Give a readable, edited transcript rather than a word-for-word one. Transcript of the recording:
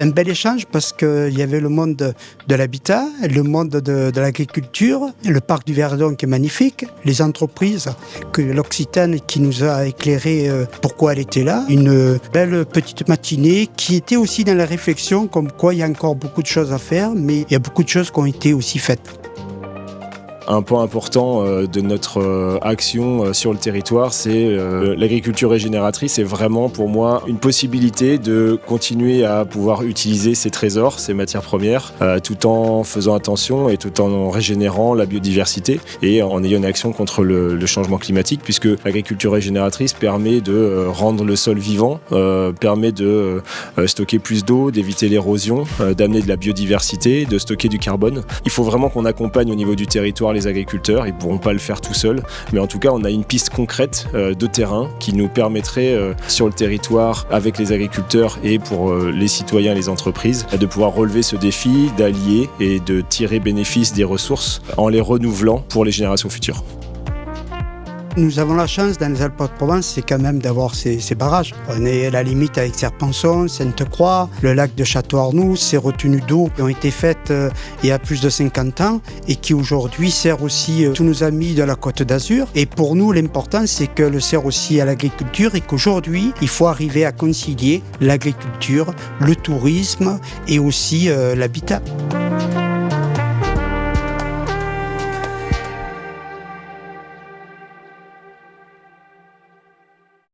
Un bel échange parce qu'il y avait le monde de l'habitat, le monde de l'agriculture, le parc du Verdon qui est magnifique, les entreprises, que l'Occitane qui nous a éclairé pourquoi elle était là. Une belle petite matinée qui était aussi dans la réflexion comme quoi il y a encore beaucoup de choses à faire, mais il y a beaucoup de choses qui ont été aussi faites. Un point important de notre action sur le territoire, c'est l'agriculture régénératrice. C'est vraiment pour moi une possibilité de continuer à pouvoir utiliser ces trésors, ces matières premières, tout en faisant attention et tout en régénérant la biodiversité et en ayant une action contre le changement climatique, puisque l'agriculture régénératrice permet de rendre le sol vivant, permet de stocker plus d'eau, d'éviter l'érosion, d'amener de la biodiversité, de stocker du carbone. Il faut vraiment qu'on accompagne au niveau du territoire les agriculteurs, ils ne pourront pas le faire tout seuls, mais en tout cas on a une piste concrète de terrain qui nous permettrait sur le territoire avec les agriculteurs et pour les citoyens et les entreprises de pouvoir relever ce défi, d'allier et de tirer bénéfice des ressources en les renouvelant pour les générations futures. Nous avons la chance dans les Alpes-de-Provence, c'est quand même d'avoir ces barrages. On est à la limite avec Serpenson, Sainte-Croix, le lac de Château-Arnoux, ces retenues d'eau qui ont été faites il y a plus de 50 ans et qui aujourd'hui servent aussi tous nos amis de la Côte d'Azur. Et pour nous, l'important, c'est que le sert aussi à l'agriculture et qu'aujourd'hui, il faut arriver à concilier l'agriculture, le tourisme et aussi l'habitat.